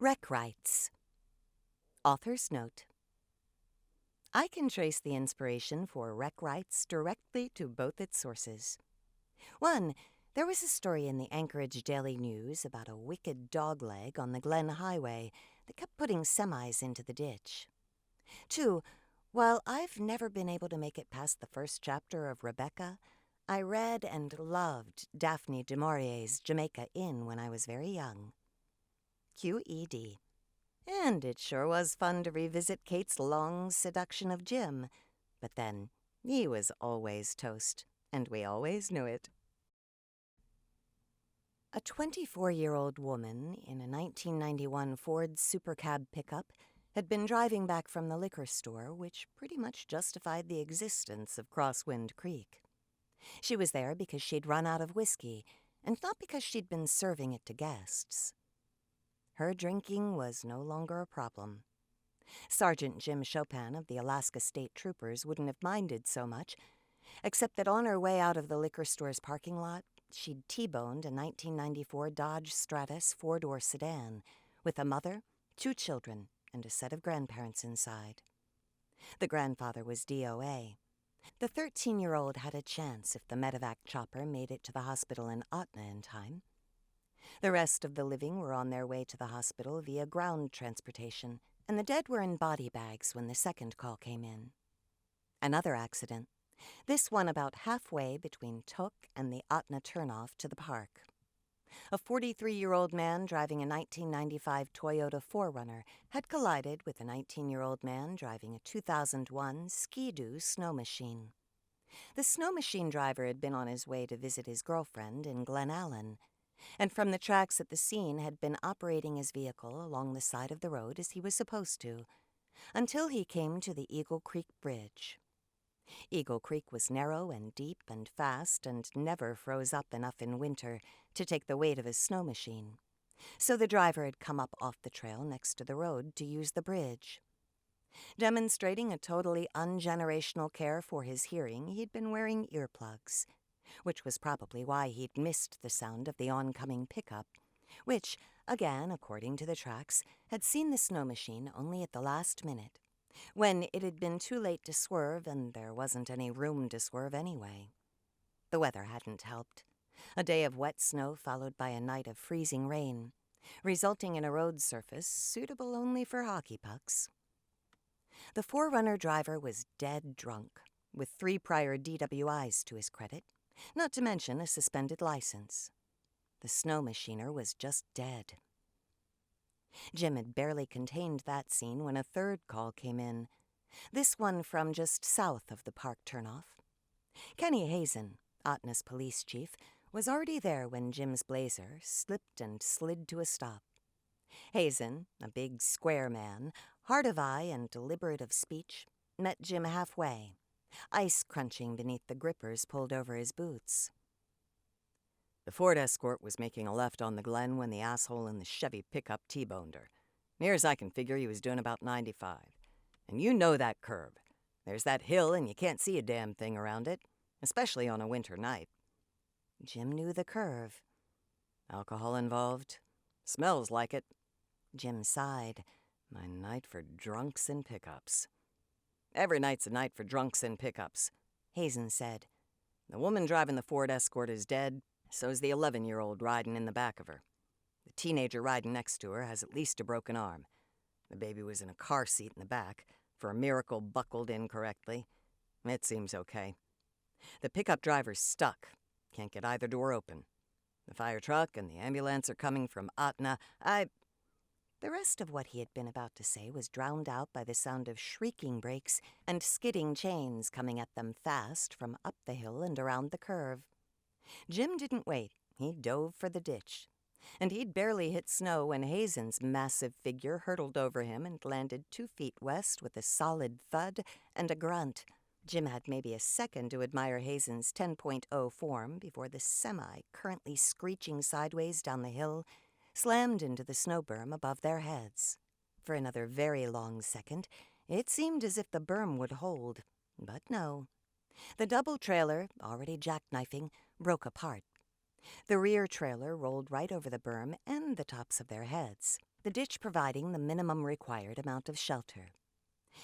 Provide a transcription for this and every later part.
Rec rights. Author's note. I can trace the inspiration for rec rights directly to both its sources. 1. There was a story in the Anchorage Daily News about a wicked dogleg on the Glen Highway that kept putting semis into the ditch. 2. While I've never been able to make it past the first chapter of Rebecca, I read and loved Daphne du Maurier's Jamaica Inn when I was very young. QED. And it sure was fun to revisit Kate's long seduction of Jim. But then, he was always toast, and we always knew it. A 24-year-old woman in a 1991 Ford Supercab pickup had been driving back from the liquor store, which pretty much justified the existence of Crosswind Creek. She was there because she'd run out of whiskey, and not because she'd been serving it to guests. Her drinking was no longer a problem. Sergeant Jim Chopin of the Alaska State Troopers wouldn't have minded so much, except that on her way out of the liquor store's parking lot, she'd T-boned a 1994 Dodge Stratus four-door sedan with a mother, 2 children, and a set of grandparents inside. The grandfather was DOA. The 13-year-old had a chance if the medevac chopper made it to the hospital in Otna in time. The rest of the living were on their way to the hospital via ground transportation, and the dead were in body bags when the second call came in. Another accident, this one about halfway between Tuk and the Otna turnoff to the park. A 43-year-old man driving a 1995 Toyota 4Runner had collided with a 19-year-old man driving a 2001 Ski-Doo snow machine. The snow machine driver had been on his way to visit his girlfriend in Glen Allen, and from the tracks at the scene had been operating his vehicle along the side of the road as he was supposed to, until he came to the Eagle Creek Bridge. Eagle Creek was narrow and deep and fast and never froze up enough in winter to take the weight of his snow machine, so the driver had come up off the trail next to the road to use the bridge. Demonstrating a totally ungenerational care for his hearing, he'd been wearing earplugs, which was probably why he'd missed the sound of the oncoming pickup, which, again, according to the tracks, had seen the snow machine only at the last minute, when it had been too late to swerve and there wasn't any room to swerve anyway. The weather hadn't helped. A day of wet snow followed by a night of freezing rain, resulting in a road surface suitable only for hockey pucks. The 4Runner driver was dead drunk, with 3 prior DWIs to his credit, not to mention a suspended license. The snow machiner was just dead. Jim had barely contained that scene when a third call came in, this one from just south of the park turnoff. Kenny Hazen, Otna's police chief, was already there when Jim's Blazer slipped and slid to a stop. Hazen, a big square man, hard of eye and deliberate of speech, met Jim halfway, ice crunching beneath the grippers pulled over his boots. The Ford Escort was making a left on the Glen when the asshole in the Chevy pickup T-boned her. Near as I can figure, he was doing about 95. And you know that curve. There's that hill and you can't see a damn thing around it, especially on a winter night. Jim knew the curve. Alcohol involved? Smells like it. Jim sighed. My night for drunks and pickups. Every night's a night for drunks and pickups, Hazen said. The woman driving the Ford Escort is dead, so's the 11-year-old riding in the back of her. The teenager riding next to her has at least a broken arm. The baby was in a car seat in the back, for a miracle buckled incorrectly. It seems okay. The pickup driver's stuck. Can't get either door open. The fire truck and the ambulance are coming from Otna. The rest of what he had been about to say was drowned out by the sound of shrieking brakes and skidding chains coming at them fast from up the hill and around the curve. Jim didn't wait. He dove for the ditch. And he'd barely hit snow when Hazen's massive figure hurtled over him and landed 2 feet west with a solid thud and a grunt. Jim had maybe a second to admire Hazen's 10.0 form before the semi, currently screeching sideways down the hill, slammed into the snow berm above their heads. For another very long second, it seemed as if the berm would hold, but no. The double trailer, already jackknifing, broke apart. The rear trailer rolled right over the berm and the tops of their heads. the ditch providing the minimum required amount of shelter.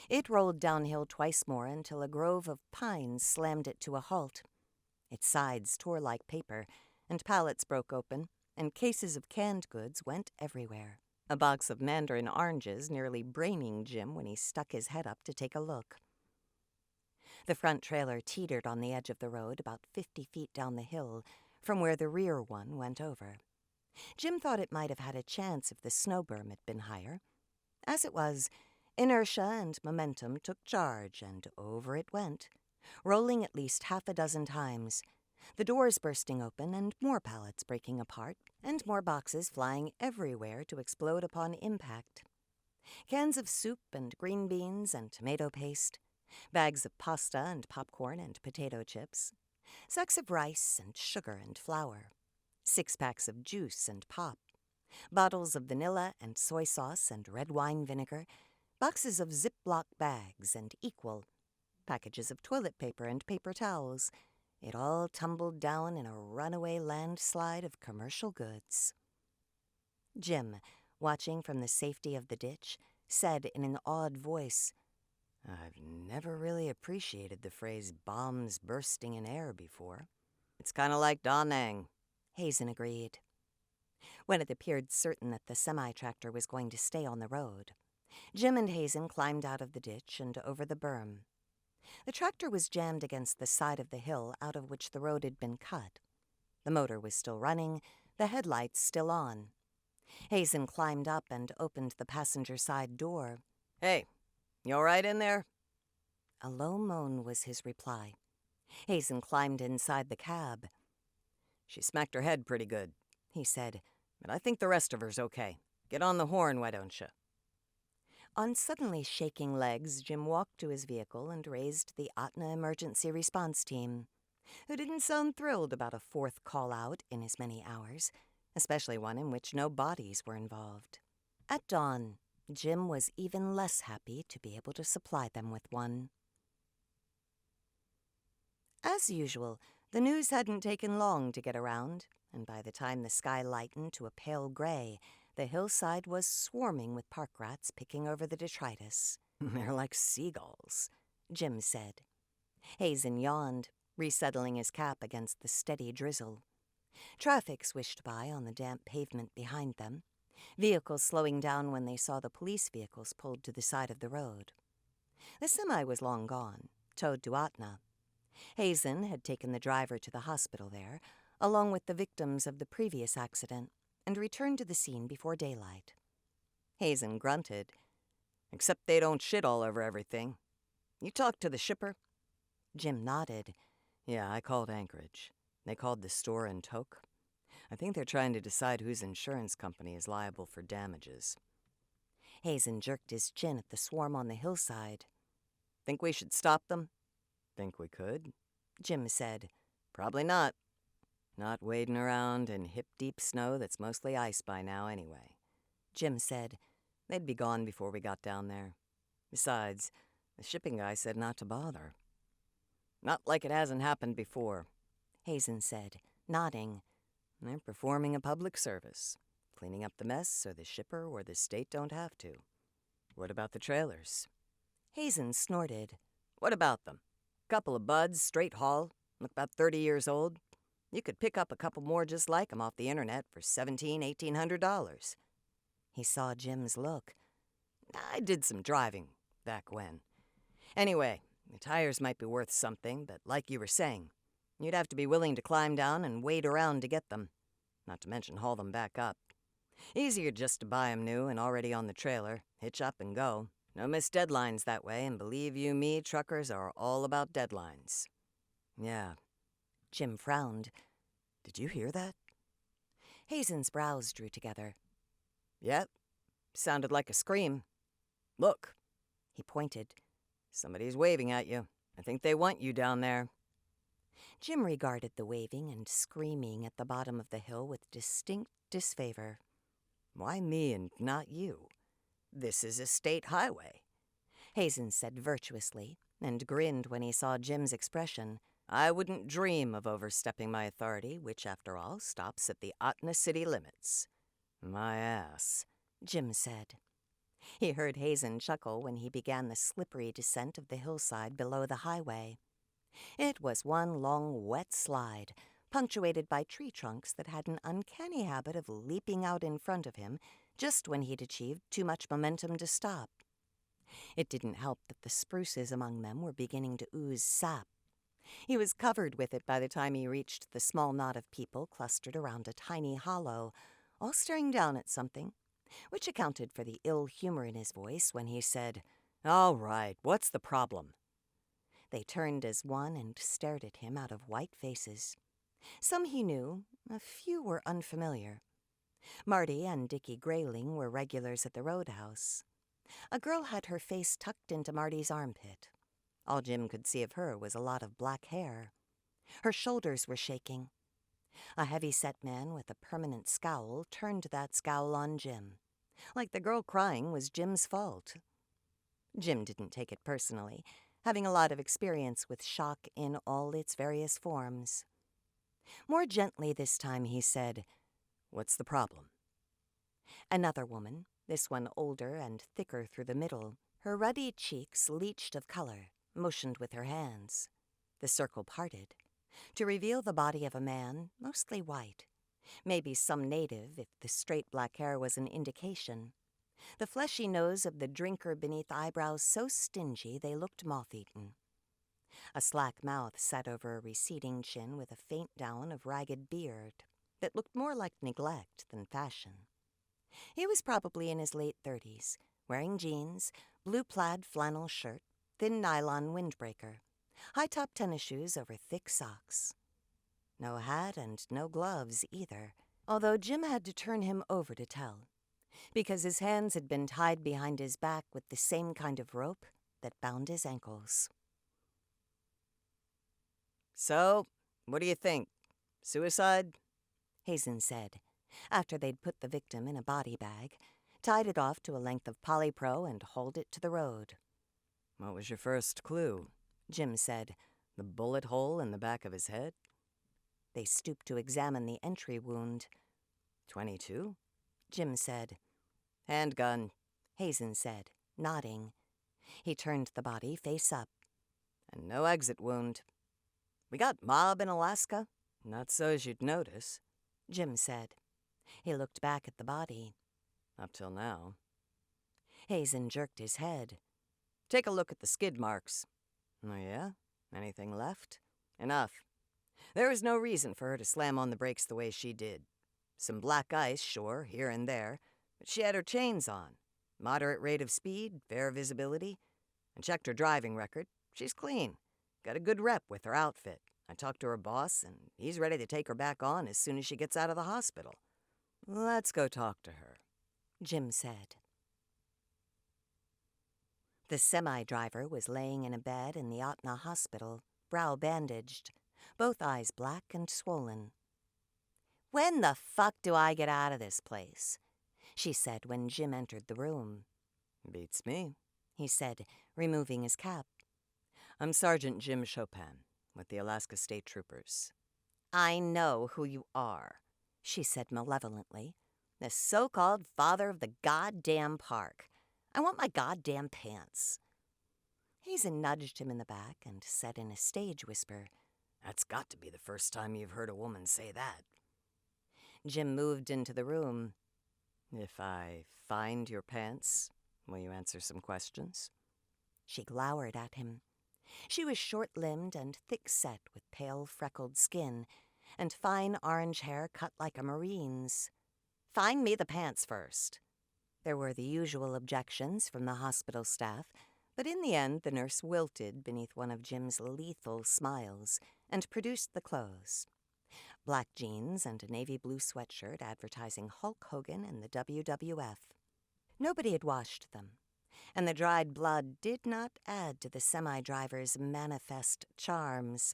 It rolled downhill twice more until a grove of pines slammed it to a halt. Its sides tore like paper, and pallets broke open, and cases of canned goods went everywhere. A box of mandarin oranges nearly braining Jim when he stuck his head up to take a look. The front trailer teetered on the edge of the road about 50 feet down the hill from where the rear one went over. Jim thought it might have had a chance if the snow berm had been higher. As it was, inertia and momentum took charge, and over it went, rolling at least half a dozen times, the doors bursting open and more pallets breaking apart, and more boxes flying everywhere to explode upon impact. Cans of soup and green beans and tomato paste, bags of pasta and popcorn and potato chips, sacks of rice and sugar and flour, 6-packs of juice and pop, bottles of vanilla and soy sauce and red wine vinegar, boxes of Ziploc bags and equal, packages of toilet paper and paper towels. It all tumbled down in a runaway landslide of commercial goods. Jim, watching from the safety of the ditch, said in an awed voice, "I've never really appreciated the phrase bombs bursting in air before." "It's kind of like Da Nang," Hazen agreed. When it appeared certain that the semi-tractor was going to stay on the road, Jim and Hazen climbed out of the ditch and over the berm. The tractor was jammed against the side of the hill out of which the road had been cut. The motor was still running, the headlights still on. Hazen climbed up and opened the passenger side door. "Hey, you all right in there?" A low moan was his reply. Hazen climbed inside the cab. "She smacked her head pretty good," he said, "but I think the rest of her's okay. Get on the horn, why don't you?" On suddenly shaking legs, Jim walked to his vehicle and raised the Atna Emergency Response Team, who didn't sound thrilled about a fourth call-out in as many hours, especially one in which no bodies were involved. At dawn, Jim was even less happy to be able to supply them with one. As usual, the news hadn't taken long to get around, and by the time the sky lightened to a pale gray, the hillside was swarming with park rats picking over the detritus. "They're like seagulls," Jim said. Hazen yawned, resettling his cap against the steady drizzle. Traffic swished by on the damp pavement behind them, vehicles slowing down when they saw the police vehicles pulled to the side of the road. The semi was long gone, towed to Atna. Hazen had taken the driver to the hospital there, along with the victims of the previous accident, and returned to the scene before daylight. Hazen grunted. "Except they don't shit all over everything. You talked to the shipper?" Jim nodded. "Yeah, I called Anchorage. They called the store and Toke. I think they're trying to decide whose insurance company is liable for damages." Hazen jerked his chin at the swarm on the hillside. "Think we should stop them?" "Think we could?" Jim said. "Probably not. Not wading around in hip-deep snow that's mostly ice by now anyway." Jim said. "They'd be gone before we got down there. Besides, the shipping guy said not to bother." "Not like it hasn't happened before," Hazen said, nodding. "They're performing a public service, cleaning up the mess so the shipper or the state don't have to." "What about the trailers?" Hazen snorted. "What about them? Couple of buds, straight haul, look about 30 years old. You could pick up a couple more just like 'em off the internet for $1,700–$1,800. He saw Jim's look. "I did some driving back when. Anyway, the tires might be worth something, but like you were saying, you'd have to be willing to climb down and wade around to get them, not to mention haul them back up. Easier just to buy 'em new and already on the trailer, hitch up and go. No missed deadlines that way, and believe you me, truckers are all about deadlines." "Yeah." Jim frowned. "Did you hear that?" Hazen's brows drew together. "Yep. Sounded like a scream. Look." He pointed. "Somebody's waving at you. I think they want you down there." Jim regarded the waving and screaming at the bottom of the hill with distinct disfavor. "Why me and not you? This is a state highway," Hazen said virtuously, and grinned when he saw Jim's expression. "I wouldn't dream of overstepping my authority, which, after all, stops at the Atna city limits." "My ass," Jim said. He heard Hazen chuckle when he began the slippery descent of the hillside below the highway. It was one long, wet slide, punctuated by tree trunks that had an uncanny habit of leaping out in front of him just when he'd achieved too much momentum to stop. It didn't help that the spruces among them were beginning to ooze sap. He was covered with it by the time he reached the small knot of people clustered around a tiny hollow, all staring down at something, which accounted for the ill humor in his voice when he said, "All right, what's the problem?" They turned as one and stared at him out of white faces. Some he knew, a few were unfamiliar. Marty and Dickie Grayling were regulars at the roadhouse. A girl had her face tucked into Marty's armpit. All Jim could see of her was a lot of black hair. Her shoulders were shaking. A heavy-set man with a permanent scowl turned that scowl on Jim, like the girl crying was Jim's fault. Jim didn't take it personally, having a lot of experience with shock in all its various forms. More gently this time he said, "What's the problem?" Another woman, this one older and thicker through the middle, her ruddy cheeks leached of color, motioned with her hands. The circle parted, to reveal the body of a man, mostly white. Maybe some native, if the straight black hair was an indication. The fleshy nose of the drinker beneath eyebrows so stingy they looked moth-eaten. A slack mouth sat over a receding chin with a faint down of ragged beard that looked more like neglect than fashion. He was probably in his late 30s, wearing jeans, blue plaid flannel shirt, thin nylon windbreaker, high-top tennis shoes over thick socks. No hat and no gloves either, although Jim had to turn him over to tell, because his hands had been tied behind his back with the same kind of rope that bound his ankles. "So, what do you think? Suicide?" Hazen said, after they'd put the victim in a body bag, tied it off to a length of polypro and hauled it to the road. "What was your first clue?" Jim said. "The bullet hole in the back of his head?" They stooped to examine the entry wound. 22? Jim said. "Handgun," Hazen said, nodding. He turned the body face up. "And no exit wound. We got mob in Alaska?" "Not so as you'd notice," Jim said. He looked back at the body. "Up till now." Hazen jerked his head. "Take a look at the skid marks." "Oh, yeah? Anything left?" "Enough. There was no reason for her to slam on the brakes the way she did. Some black ice, sure, here and there, but she had her chains on. Moderate rate of speed, fair visibility. And checked her driving record. She's clean. Got a good rep with her outfit. I talked to her boss, and he's ready to take her back on as soon as she gets out of the hospital. Let's go talk to her," Jim said. The semi-driver was laying in a bed in the Otna hospital, brow bandaged, both eyes black and swollen. "When the fuck do I get out of this place?" she said when Jim entered the room. "Beats me," he said, removing his cap. "I'm Sergeant Jim Chopin, with the Alaska State Troopers." "I know who you are," she said malevolently. "The so-called father of the goddamn park. I want my goddamn pants." Hazen nudged him in the back and said in a stage whisper, "That's got to be the first time you've heard a woman say that." Jim moved into the room. "If I find your pants, will you answer some questions?" She glowered at him. She was short-limbed and thick-set with pale, freckled skin and fine orange hair cut like a Marine's. "Find me the pants first." There were the usual objections from the hospital staff, but in the end the nurse wilted beneath one of Jim's lethal smiles and produced the clothes. Black jeans and a navy blue sweatshirt advertising Hulk Hogan and the WWF. Nobody had washed them, and the dried blood did not add to the semi-driver's manifest charms.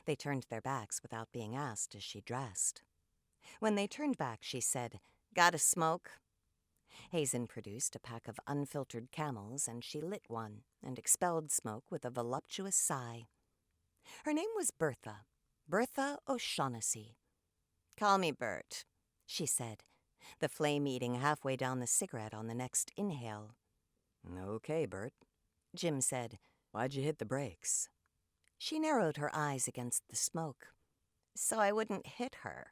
They turned their backs without being asked as she dressed. When they turned back, she said, "Got a smoke?" Hazen produced a pack of unfiltered Camels, and she lit one and expelled smoke with a voluptuous sigh. Her name was Bertha O'Shaughnessy. "Call me Bert," she said, the flame eating halfway down the cigarette on the next inhale. Okay, Bert, Jim said. Why'd you hit the brakes? She narrowed her eyes against the smoke. So I wouldn't hit her.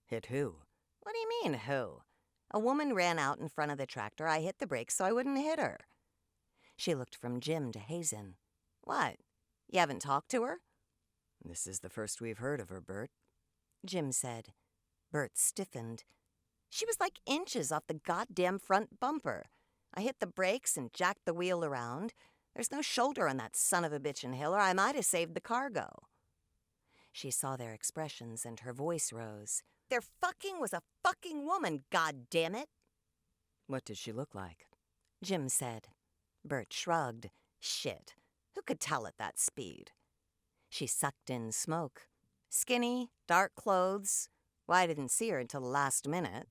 Hit who? What do you mean, who? A woman ran out in front of the tractor. I hit the brakes so I wouldn't hit her. She looked from Jim to Hazen. What? You haven't talked to her? This is the first we've heard of her, Bert, Jim said. Bert stiffened. She was like inches off the goddamn front bumper. I hit the brakes and jacked the wheel around. There's no shoulder on that son of a bitch in Hill, or I might have saved the cargo. She saw their expressions and her voice rose. There fucking was a fucking woman, goddammit! What did she look like? Jim said. Bert shrugged. Shit. Who could tell at that speed? She sucked in smoke. Skinny, dark clothes. Well, I didn't see her until the last minute.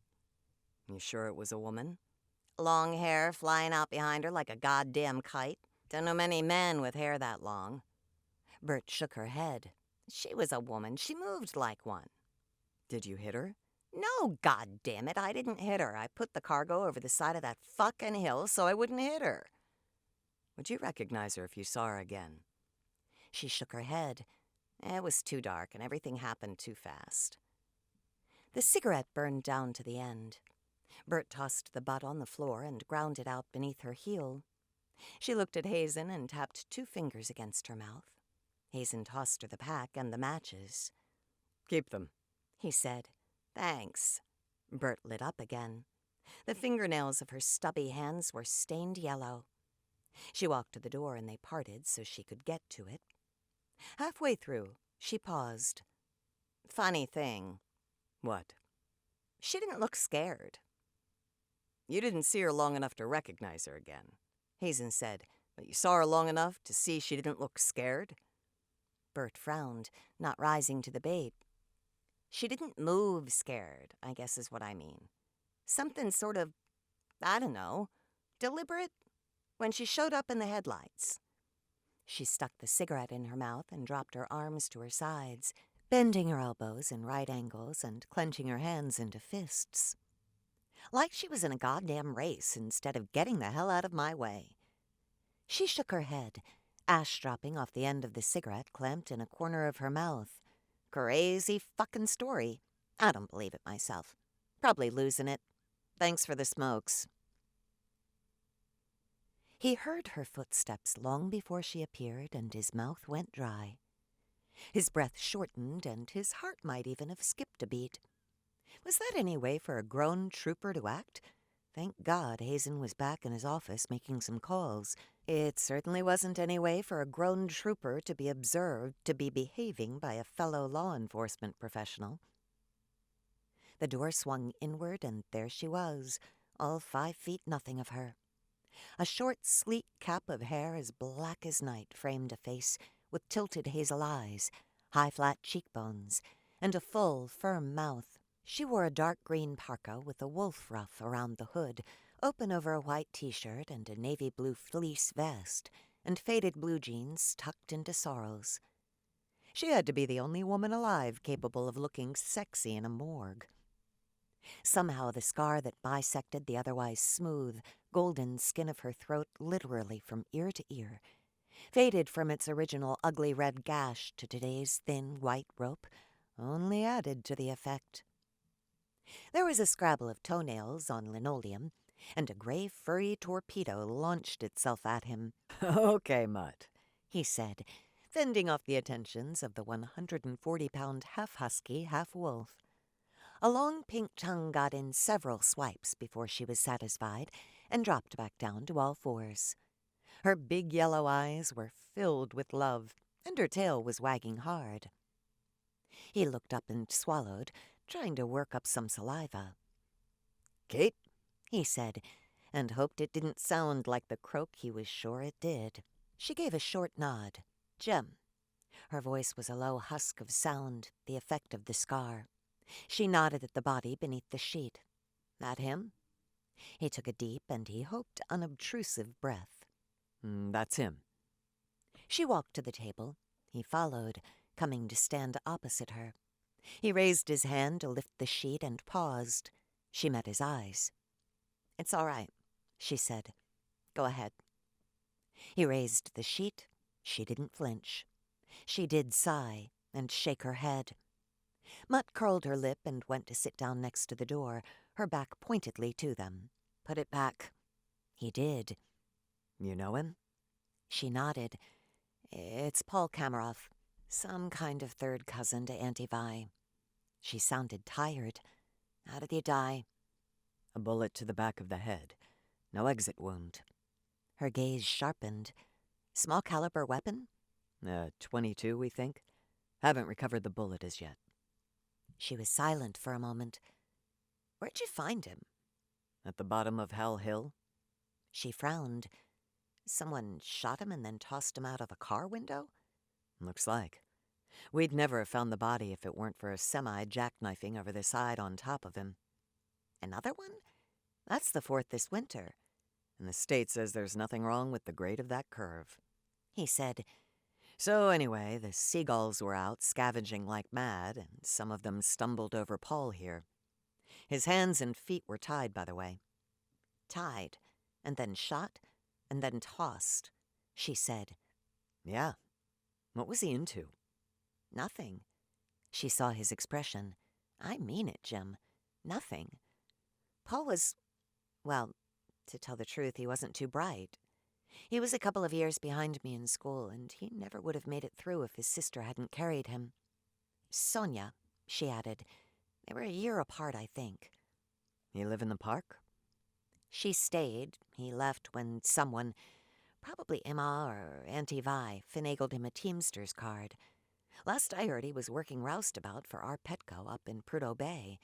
You sure it was a woman? Long hair flying out behind her like a goddamn kite. Don't know many men with hair that long. Bert shook her head. She was a woman. She moved like one. Did you hit her? No, goddammit, I didn't hit her. I put the cargo over the side of that fucking hill so I wouldn't hit her. Would you recognize her if you saw her again? She shook her head. It was too dark and everything happened too fast. The cigarette burned down to the end. Bert tossed the butt on the floor and ground it out beneath her heel. She looked at Hazen and tapped 2 fingers against her mouth. Hazen tossed her the pack and the matches. Keep them, he said. Thanks. Bert lit up again. The fingernails of her stubby hands were stained yellow. She walked to the door and they parted so she could get to it. Halfway through, she paused. Funny thing. What? She didn't look scared. You didn't see her long enough to recognize her again, Hazen said, but you saw her long enough to see she didn't look scared? Bert frowned, not rising to the bait. She didn't move scared, I guess is what I mean. Something sort of, I don't know, deliberate, when she showed up in the headlights. She stuck the cigarette in her mouth and dropped her arms to her sides, bending her elbows in right angles and clenching her hands into fists. Like she was in a goddamn race instead of getting the hell out of my way. She shook her head, ash dropping off the end of the cigarette clamped in a corner of her mouth. Crazy fucking story. I don't believe it myself. Probably losing it. Thanks for the smokes. He heard her footsteps long before she appeared, and his mouth went dry. His breath shortened, and his heart might even have skipped a beat. Was that any way for a grown trooper to act? Thank God Hazen was back in his office making some calls. It certainly wasn't any way for a grown trooper to be observed to be behaving by a fellow law enforcement professional. The door swung inward, and there she was, all 5 feet nothing of her. A short, sleek cap of hair as black as night framed a face with tilted hazel eyes, high flat cheekbones, and a full, firm mouth. She wore a dark green parka with a wolf ruff around the hood, open over a white t-shirt and a navy blue fleece vest, and faded blue jeans tucked into sorrels. She had to be the only woman alive capable of looking sexy in a morgue. Somehow the scar that bisected the otherwise smooth, golden skin of her throat literally from ear to ear, faded from its original ugly red gash to today's thin white rope, only added to the effect. There was a scrabble of toenails on linoleum, and a gray furry torpedo launched itself at him. Okay, Mutt, he said, fending off the attentions of the 140-pound half-husky, half-wolf. A long pink tongue got in several swipes before she was satisfied and dropped back down to all fours. Her big yellow eyes were filled with love, and her tail was wagging hard. He looked up and swallowed, trying to work up some saliva. Kate, he said, and hoped it didn't sound like the croak he was sure it did. She gave a short nod. Jim. Her voice was a low husk of sound, the effect of the scar. She nodded at the body beneath the sheet. That him? He took a deep and he hoped unobtrusive breath. That's him. She walked to the table. He followed, coming to stand opposite her. He raised his hand to lift the sheet and paused. She met his eyes. "It's all right," she said. "Go ahead." He raised the sheet. She didn't flinch. She did sigh and shake her head. Mutt curled her lip and went to sit down next to the door, her back pointedly to them. "Put it back." He did. "You know him?" She nodded. "It's Paul Kameroff, some kind of third cousin to Auntie Vi." She sounded tired. "How did he die?" "A bullet to the back of the head. No exit wound." Her gaze sharpened. "Small caliber weapon?" .22, we think. Haven't recovered the bullet as yet." She was silent for a moment. "Where'd you find him?" "At the bottom of Hell Hill." She frowned. "Someone shot him and then tossed him out of a car window?" "Looks like. We'd never have found the body if it weren't for a semi jackknifing over the side on top of him." "Another one? That's the fourth this winter." "And the state says there's nothing wrong with the grade of that curve." He said. So anyway, the seagulls were out scavenging like mad, and some of them stumbled over Paul here. His hands and feet were tied, by the way. "Tied, and then shot, and then tossed," she said. "Yeah. What was he into?" "Nothing." She saw his expression. "I mean it, Jim. Nothing. Paul was, well, to tell the truth, he wasn't too bright. He was a couple of years behind me in school, and he never would have made it through if his sister hadn't carried him. Sonia," she added. "They were a year apart, I think." "He live in the park?" She stayed. He left when someone, probably Emma or Auntie Vi, finagled him a Teamster's card. Last I heard, he was working roustabout for our Petco up in Prudhoe Bay.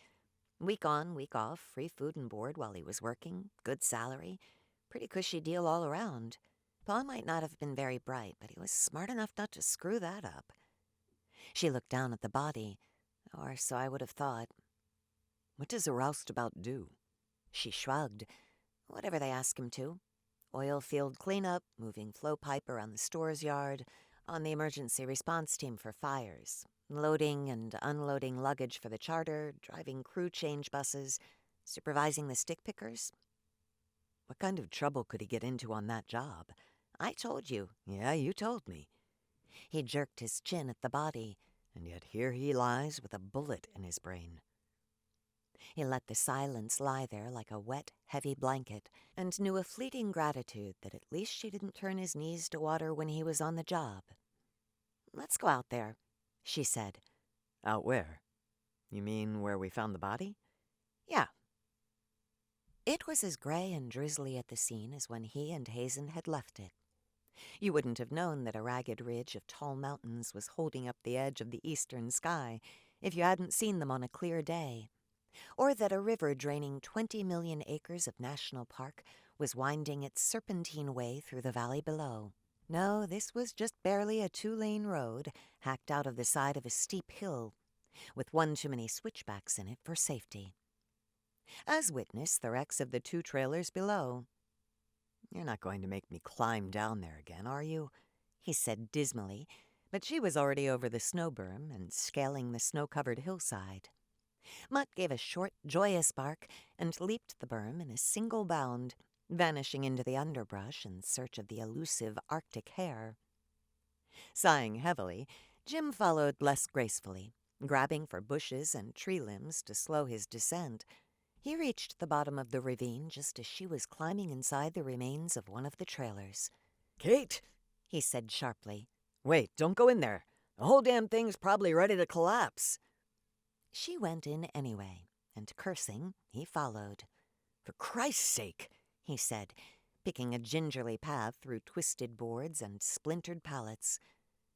Week on, week off, free food and board while he was working, good salary, pretty cushy deal all around. Paul might not have been very bright, but he was smart enough not to screw that up. She looked down at the body, or so I would have thought. "What does a roustabout do?" She shrugged. "Whatever they ask him to. Oil field cleanup, moving flow pipe around the store's yard, on the emergency response team for fires, loading and unloading luggage for the charter, driving crew change buses, supervising the stick pickers." "What kind of trouble could he get into on that job?" "I told you." "Yeah, you told me." He jerked his chin at the body. "And yet here he lies with a bullet in his brain." He let the silence lie there like a wet, heavy blanket, and knew a fleeting gratitude that at least she didn't turn his knees to water when he was on the job. "Let's go out there," she said. "Out where? You mean where we found the body?" "Yeah." It was as gray and drizzly at the scene as when he and Hazen had left it. You wouldn't have known that a ragged ridge of tall mountains was holding up the edge of the eastern sky if you hadn't seen them on a clear day, or that a river draining 20 million acres of national park was winding its serpentine way through the valley below. No, this was just barely a 2-lane road hacked out of the side of a steep hill, with one too many switchbacks in it for safety. As witness the wrecks of the 2 trailers below. "You're not going to make me climb down there again, are you?" he said dismally, but she was already over the snow berm and scaling the snow-covered hillside. Mutt gave a short, joyous bark and leaped the berm in a single bound, vanishing into the underbrush in search of the elusive Arctic hare. Sighing heavily, Jim followed less gracefully, grabbing for bushes and tree limbs to slow his descent. He reached the bottom of the ravine just as she was climbing inside the remains of one of the trailers. "Kate!" he said sharply. "Wait, don't go in there. The whole damn thing's probably ready to collapse." She went in anyway, and cursing, he followed. "For Christ's sake," he said, picking a gingerly path through twisted boards and splintered pallets.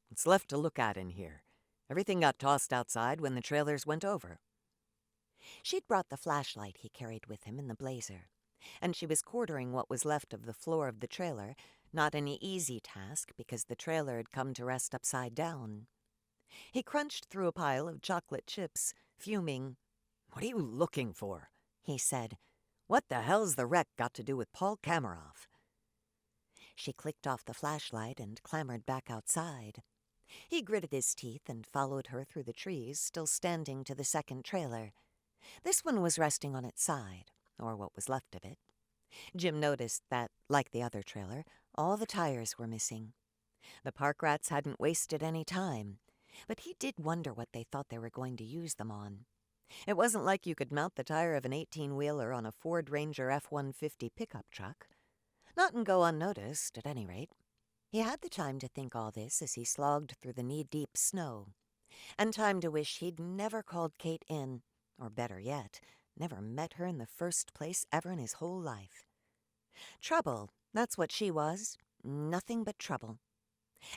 "What's left to look at in here? Everything got tossed outside when the trailers went over." She'd brought the flashlight he carried with him in the blazer, and she was quartering what was left of the floor of the trailer, not an easy task because the trailer had come to rest upside down. He crunched through a pile of chocolate chips, fuming. "What are you looking for?" he said. "What the hell's the wreck got to do with Paul Kameroff?" She clicked off the flashlight and clambered back outside. He gritted his teeth and followed her through the trees, still standing to the second trailer. This one was resting on its side, or what was left of it. Jim noticed that, like the other trailer, all the tires were missing. The park rats hadn't wasted any time, but he did wonder what they thought they were going to use them on. It wasn't like you could mount the tire of an 18-wheeler on a Ford Ranger F-150 pickup truck. Not and go unnoticed, at any rate. He had the time to think all this as he slogged through the knee-deep snow, and time to wish he'd never called Kate in, or better yet, never met her in the first place ever in his whole life. Trouble, that's what she was. Nothing but trouble.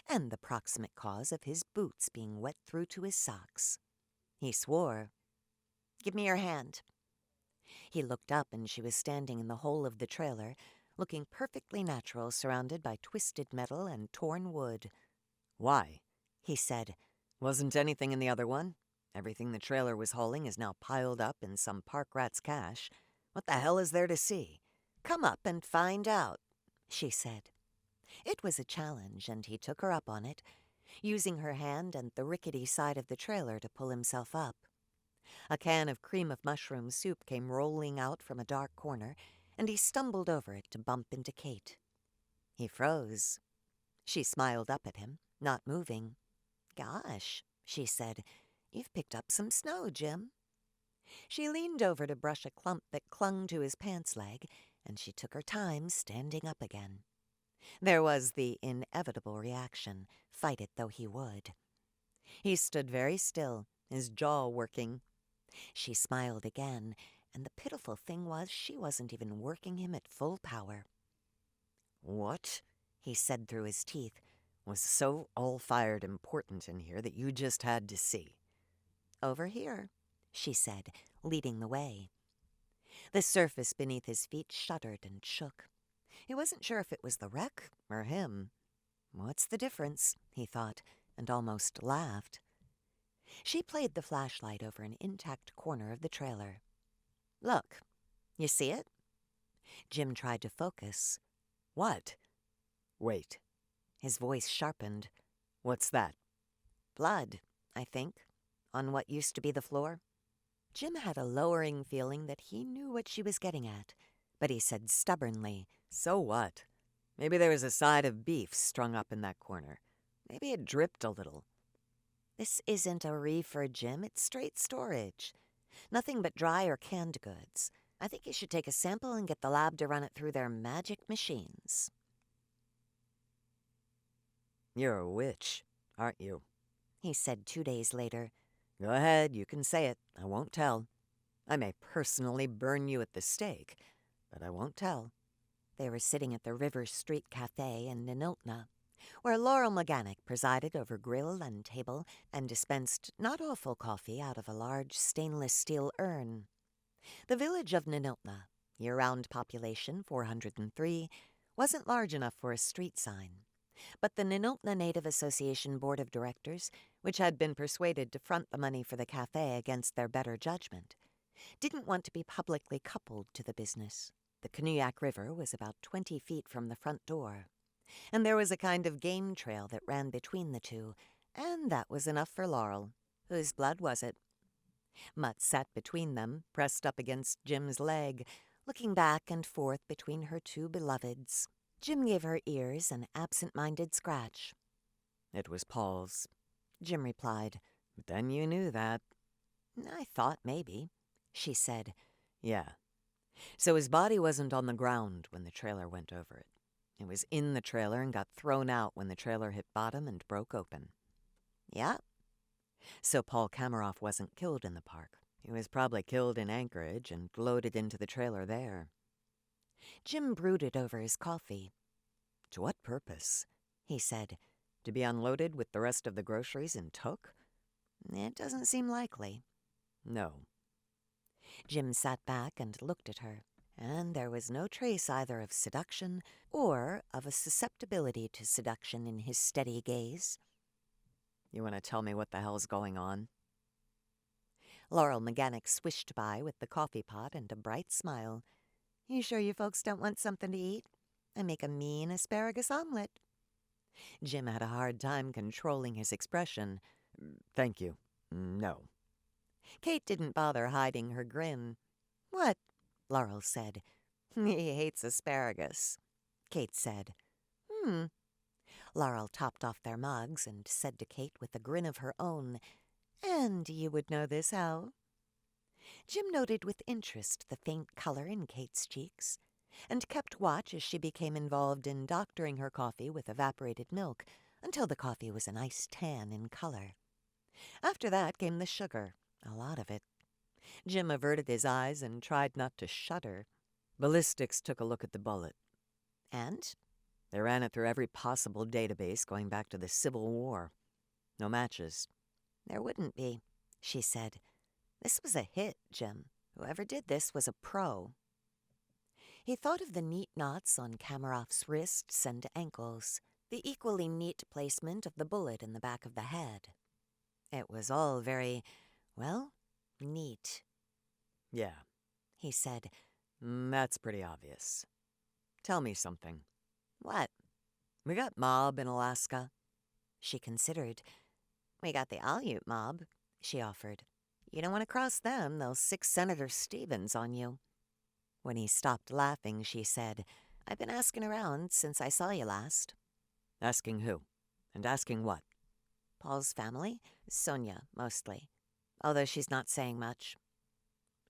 And the proximate cause of his boots being wet through to his socks. He swore. "Give me your hand." He looked up and she was standing in the hole of the trailer, looking perfectly natural, surrounded by twisted metal and torn wood. Why? He said. Wasn't anything in the other one? Everything the trailer was hauling is now piled up in some park rat's cache. What the hell is there to see? "Come up and find out," she said. It was a challenge, and he took her up on it, using her hand and the rickety side of the trailer to pull himself up. A can of cream of mushroom soup came rolling out from a dark corner, and he stumbled over it to bump into Kate. He froze. She smiled up at him, not moving. "Gosh," she said, "you've picked up some snow, Jim." She leaned over to brush a clump that clung to his pants leg, and she took her time standing up again. There was the inevitable reaction, fight it though he would. He stood very still, his jaw working. She smiled again, and the pitiful thing was she wasn't even working him at full power. What? He said through his teeth. Was so all-fired important in here that you just had to see? "Over here," she said, leading the way. The surface beneath his feet shuddered and shook. He wasn't sure if it was the wreck or him. What's the difference, he thought, and almost laughed. She played the flashlight over an intact corner of the trailer. "Look, you see it?" Jim tried to focus. What? Wait. His voice sharpened. What's that? "Blood, I think, on what used to be the floor." Jim had a lowering feeling that he knew what she was getting at, but he said stubbornly, So what? Maybe there was a side of beef strung up in that corner. Maybe it dripped a little. "This isn't a reefer, Jim. It's straight storage. Nothing but dry or canned goods. I think you should take a sample and get the lab to run it through their magic machines." You're a witch, aren't you? He said 2 days later. Go ahead, you can say it. I won't tell. I may personally burn you at the stake, but I won't tell. They were sitting at the River Street Cafe in Niniltna, where Laurel Mechanic presided over grill and table and dispensed not awful coffee out of a large stainless steel urn. The village of Niniltna, year-round population 403, wasn't large enough for a street sign. But the Niniltna Native Association Board of Directors, which had been persuaded to front the money for the cafe against their better judgment, didn't want to be publicly coupled to the business. The Kanuyak River was about 20 feet from the front door, and there was a kind of game trail that ran between the two, and that was enough for Laurel. Whose blood was it? Mutt sat between them, pressed up against Jim's leg, looking back and forth between her two beloveds. Jim gave her ears an absent-minded scratch. It was Paul's, Jim replied. But then you knew that. "I thought maybe," she said. Yeah. So his body wasn't on the ground when the trailer went over it. It was in the trailer and got thrown out when the trailer hit bottom and broke open. "Yeah." So Paul Kameroff wasn't killed in the park. He was probably killed in Anchorage and loaded into the trailer there. Jim brooded over his coffee. To what purpose? He said. To be unloaded with the rest of the groceries and took? It doesn't seem likely. No. Jim sat back and looked at her, and there was no trace either of seduction or of a susceptibility to seduction in his steady gaze. You want to tell me what the hell's going on? Laurel Mechanic swished by with the coffee pot and a bright smile. "You sure you folks don't want something to eat? I make a mean asparagus omelet." Jim had a hard time controlling his expression. Thank you. No. Kate didn't bother hiding her grin. "What?" Laurel said. "He hates asparagus," Kate said. "Hmm." Laurel topped off their mugs and said to Kate with a grin of her own, "And you would know this how?" Jim noted with interest the faint color in Kate's cheeks, and kept watch as she became involved in doctoring her coffee with evaporated milk until the coffee was a nice tan in color. After that came the sugar, a lot of it. Jim averted his eyes and tried not to shudder. Ballistics took a look at the bullet. And? They ran it through every possible database going back to the Civil War. No matches. "There wouldn't be," she said. "This was a hit, Jim. Whoever did this was a pro." He thought of the neat knots on Kamarov's wrists and ankles, the equally neat placement of the bullet in the back of the head. It was all very, well, neat. "Yeah," he said. "That's pretty obvious. Tell me something." "What?" "We got mob in Alaska." She considered. "We got the Aleut mob," she offered. "You don't want to cross them, they'll sic Senator Stevens on you." When he stopped laughing, she said, "I've been asking around since I saw you last." "Asking who? And asking what?" "Paul's family, Sonia, mostly. Although she's not saying much."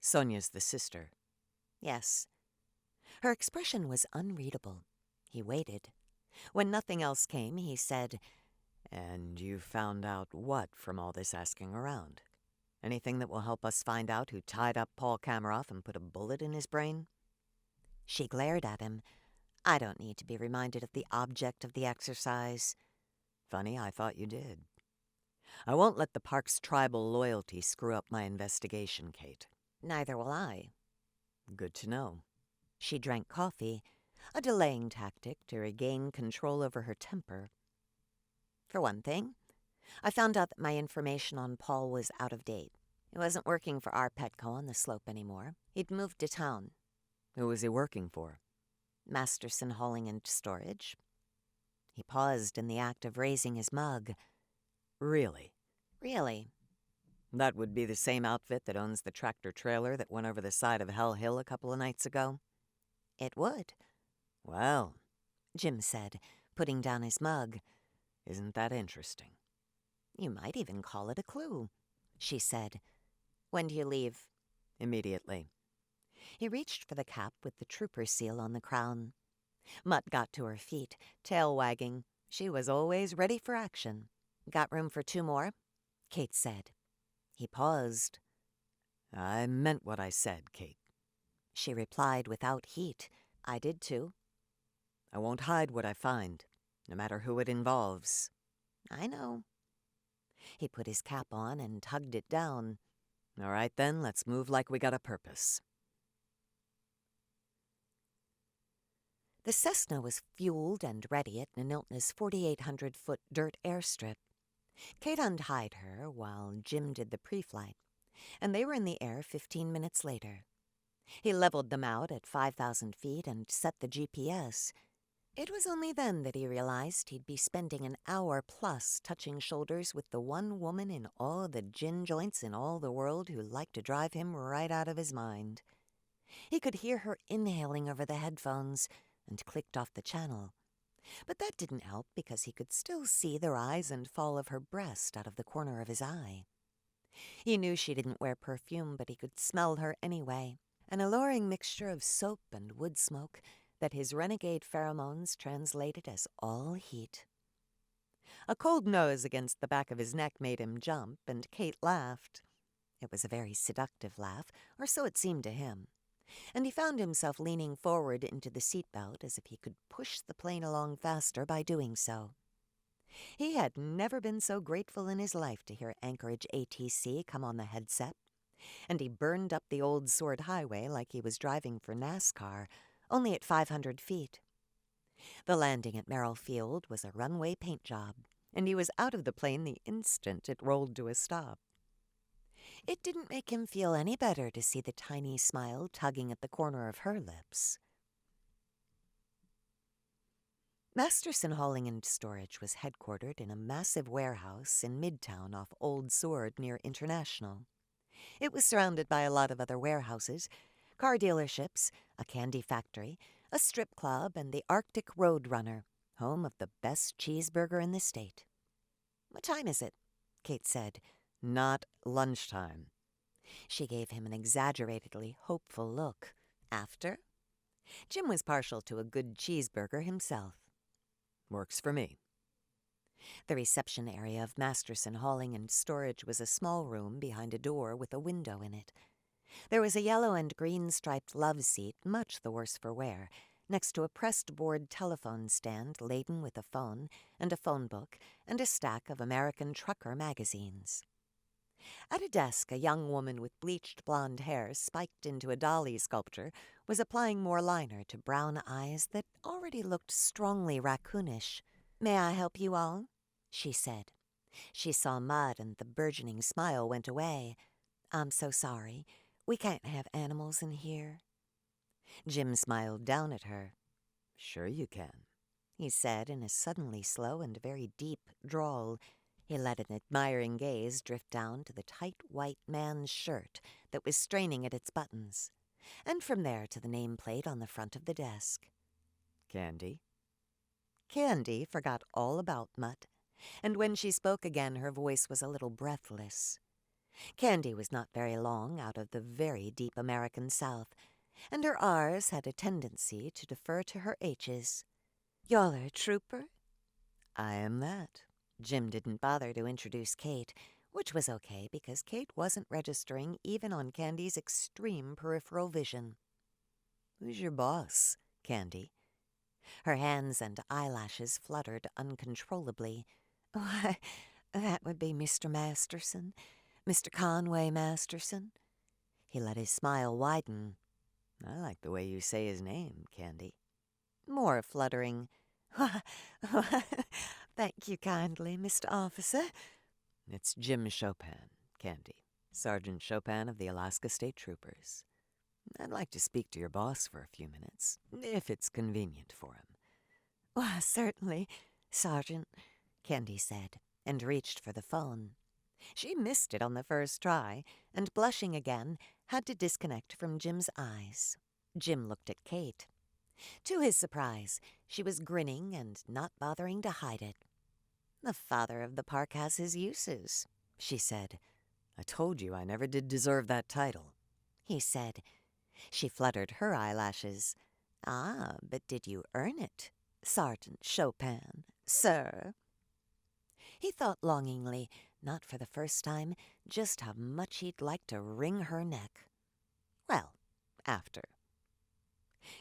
"Sonia's the sister." "Yes." Her expression was unreadable. He waited. When nothing else came, he said, "And you found out what from all this asking around? Anything that will help us find out who tied up Paul Kamarov and put a bullet in his brain?" She glared at him. "I don't need to be reminded of the object of the exercise." "Funny, I thought you did." "I won't let the park's tribal loyalty screw up my investigation, Kate." "Neither will I." "Good to know." She drank coffee, a delaying tactic to regain control over her temper. "For one thing, I found out that my information on Paul was out of date. He wasn't working for our Petco on the slope anymore. He'd moved to town." "Who was he working for?" "Masterson Hauling and Storage." He paused in the act of raising his mug. "Really?" "Really." "That would be the same outfit that owns the tractor-trailer that went over the side of Hell Hill a couple of nights ago?" "It would," "Well," Jim said, putting down his mug. "isn't that interesting?" "You might even call it a clue," she said. "When do you leave?" "Immediately." He reached for the cap with the trooper seal on the crown. Mutt got to her feet, tail wagging. She was always ready for action. "Got room for 2 more?" Kate said. He paused. "I meant what I said, Kate." She replied without heat. "I did too." "I won't hide what I find, no matter who it involves." "I know." He put his cap on and tugged it down. "All right, then, let's move like we got a purpose." The Cessna was fueled and ready at Naniltna's 4,800-foot dirt airstrip. Kate untied her while Jim did the pre-flight, and they were in the air 15 minutes later. He leveled them out at 5,000 feet and set the GPS. It was only then that he realized he'd be spending an hour plus touching shoulders with the one woman in all the gin joints in all the world who liked to drive him right out of his mind. He could hear her inhaling over the headphones and clicked off the channel. But that didn't help because he could still see the rise and fall of her breast out of the corner of his eye. He knew she didn't wear perfume, but he could smell her anyway, an alluring mixture of soap and wood smoke that his renegade pheromones translated as all heat. A cold nose against the back of his neck made him jump, and Kate laughed. It was a very seductive laugh, or so it seemed to him, and he found himself leaning forward into the seatbelt as if he could push the plane along faster by doing so. He had never been so grateful in his life to hear Anchorage ATC come on the headset, and he burned up the old Sword Highway like he was driving for NASCAR, only at 500 feet. The landing at Merrill Field was a runway paint job, and he was out of the plane the instant it rolled to a stop. It didn't make him feel any better to see the tiny smile tugging at the corner of her lips. Masterson Hauling and Storage was headquartered in a massive warehouse in Midtown off Old Sword near International. It was surrounded by a lot of other warehouses, car dealerships, a candy factory, a strip club, and the Arctic Roadrunner, home of the best cheeseburger in the state. "What time is it?" Kate said. Not lunchtime. She gave him an exaggeratedly hopeful look. "After?" Jim was partial to a good cheeseburger himself. Works for me. The reception area of Masterson Hauling and Storage was a small room behind a door with a window in it. There was a yellow and green striped love seat, much the worse for wear, next to a pressed board telephone stand laden with a phone and a phone book and a stack of American trucker magazines. At a desk, a young woman with bleached blonde hair spiked into a dolly sculpture was applying more liner to brown eyes that already looked strongly raccoonish. "May I help you all?" she said. She saw Mud and the burgeoning smile went away. "I'm so sorry. We can't have animals in here." Jim smiled down at her. Sure you can, he said in a suddenly slow and very deep drawl. He let an admiring gaze drift down to the tight white man's shirt that was straining at its buttons, and from there to the nameplate on the front of the desk. Candy? Candy forgot all about Mutt, and when she spoke again her voice was a little breathless. Candy was not very long out of the very deep American South, and her R's had a tendency to defer to her H's. "Y'all are a trooper?" I am that. Jim didn't bother to introduce Kate, which was okay because Kate wasn't registering even on Candy's extreme peripheral vision. Who's your boss, Candy? Her hands and eyelashes fluttered uncontrollably. "Why, that would be Mr. Masterson, Mr. Conway Masterson." He let his smile widen. I like the way you say his name, Candy. More fluttering. "Thank you kindly, Mr. Officer." It's Jim Chopin, Candy. Sergeant Chopin of the Alaska State Troopers. I'd like to speak to your boss for a few minutes, if it's convenient for him. "Why, certainly, Sergeant," Candy said, and reached for the phone. She missed it on the first try, and blushing again, had to disconnect from Jim's eyes. Jim looked at Kate. To his surprise, she was grinning and not bothering to hide it. "The father of the park has his uses," she said. I told you I never did deserve that title, he said. She fluttered her eyelashes. "Ah, but did you earn it, Sergeant Chopin, sir?" He thought longingly, not for the first time, just how much he'd like to wring her neck. Well, after.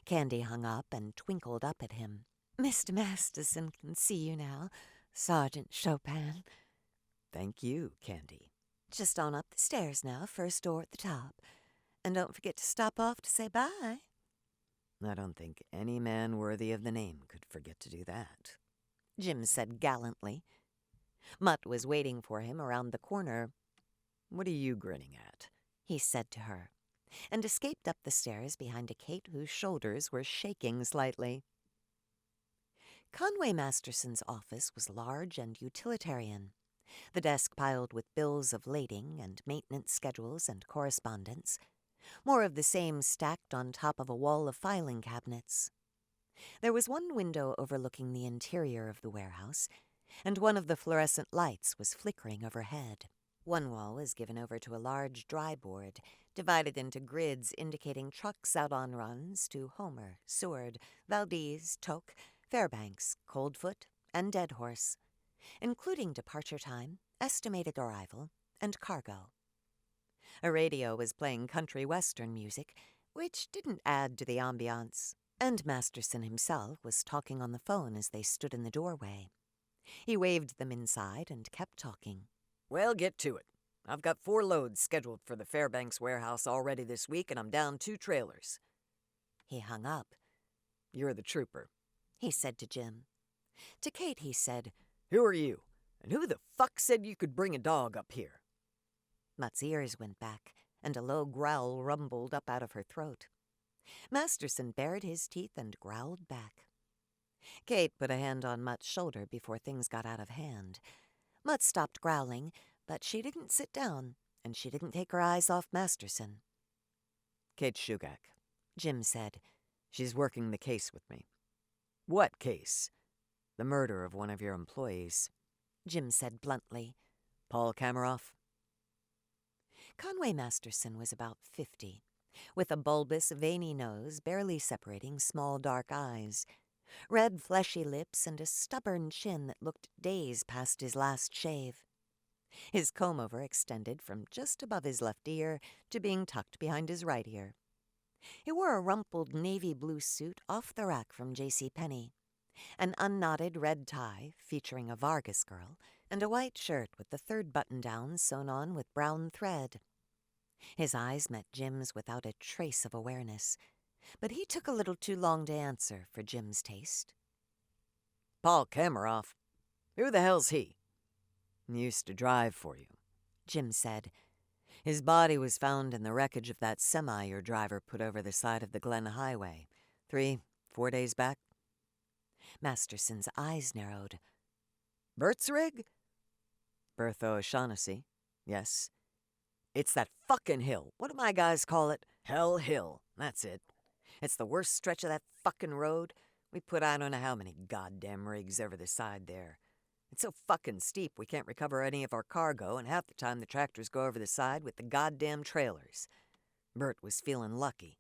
Candy hung up and twinkled up at him. "Mr. Masterson can see you now, Sergeant Chopin." Thank you, Candy. "Just on up the stairs now, first door at the top. And don't forget to stop off to say bye." I don't think any man worthy of the name could forget to do that, Jim said gallantly. Mutt was waiting for him around the corner. "What are you grinning at?" he said to her, and escaped up the stairs behind a Kate whose shoulders were shaking slightly. Conway Masterson's office was large and utilitarian, the desk piled with bills of lading and maintenance schedules and correspondence, more of the same stacked on top of a wall of filing cabinets. There was one window overlooking the interior of the warehouse, and one of the fluorescent lights was flickering overhead. One wall was given over to a large dry board, divided into grids indicating trucks out on runs to Homer, Seward, Valdez, Tok, Fairbanks, Coldfoot, and Deadhorse, including departure time, estimated arrival, and cargo. A radio was playing country western music, which didn't add to the ambiance, and Masterson himself was talking on the phone as they stood in the doorway. He waved them inside and kept talking. Well, get to it. I've got 4 loads scheduled for the Fairbanks warehouse already this week, and I'm down 2 trailers. He hung up. You're the trooper, he said to Jim. To Kate he said, "Who are you? And who the fuck said you could bring a dog up here?" Mutt's ears went back, and a low growl rumbled up out of her throat. Masterson bared his teeth and growled back. Kate put a hand on Mutt's shoulder before things got out of hand. Mutt stopped growling, but she didn't sit down. and she didn't take her eyes off Masterson. Kate Shugak, Jim said. She's working the case with me. What case? The murder of one of your employees. Jim said bluntly. Paul Kameroff? Conway Masterson was about 50, with a bulbous, veiny nose barely separating small dark eyes, red fleshy lips, and a stubborn chin that looked days past his last shave. His comb-over extended from just above his left ear to being tucked behind his right ear. He wore a rumpled navy blue suit off the rack from J.C. Penney, an unknotted red tie featuring a Vargas girl, and a white shirt with the third button down sewn on with brown thread. His eyes met Jim's without a trace of awareness, but he took a little too long to answer for Jim's taste. Paul Kameroff? Who the hell's he? He used to drive for you, Jim said. His body was found in the wreckage of that semi your driver put over the side of the Glen Highway 3-4 days back. Masterson's eyes narrowed. Bert's rig? Bertha O'Shaughnessy, yes. It's that fucking hill. What do my guys call it? Hell Hill. That's it. It's the worst stretch of that fucking road. We put I don't know how many goddamn rigs over the side there. It's so fucking steep we can't recover any of our cargo, and half the time the tractors go over the side with the goddamn trailers. Bert was feeling lucky.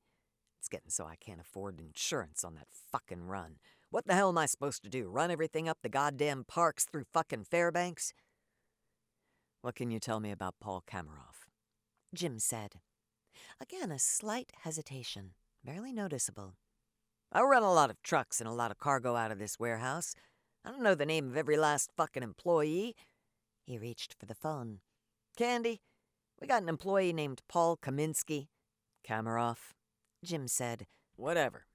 It's getting so I can't afford insurance on that fucking run. What the hell am I supposed to do? Run everything up the goddamn parks through fucking Fairbanks? What can you tell me about Paul Kameroff? Jim said. Again, a slight hesitation, barely noticeable. I run a lot of trucks and a lot of cargo out of this warehouse. I don't know the name of every last fucking employee. He reached for the phone. Candy, we got an employee named Paul Kaminsky. Kameroff? Jim said. Whatever.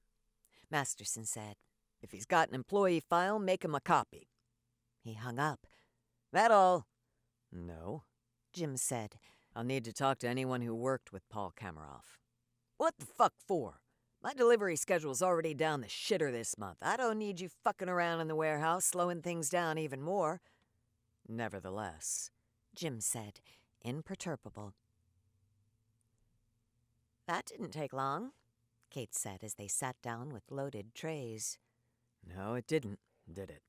Masterson said. If he's got an employee file, make him a copy. He hung up. That all? No. Jim said. I'll need to talk to anyone who worked with Paul Kameroff. What the fuck for? My delivery schedule's already down the shitter this month. I don't need you fucking around in the warehouse, slowing things down even more. Nevertheless, Jim said, imperturbable. That didn't take long, Kate said as they sat down with loaded trays. No, it didn't, did it?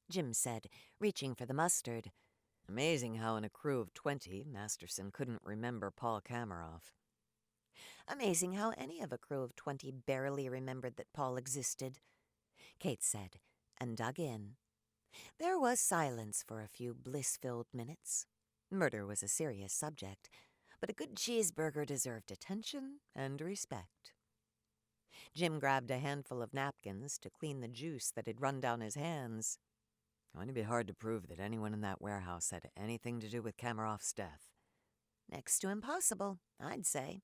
Jim said, reaching for the mustard. Amazing how in a crew of 20, Masterson couldn't remember Paul Kameroff. Amazing how any of a crew of 20 barely remembered that Paul existed, Kate said, and dug in. There was silence for a few bliss-filled minutes. Murder was a serious subject, but a good cheeseburger deserved attention and respect. Jim grabbed a handful of napkins to clean the juice that had run down his hands. Going to be hard to prove that anyone in that warehouse had anything to do with Kameroff's death. Next to impossible, I'd say,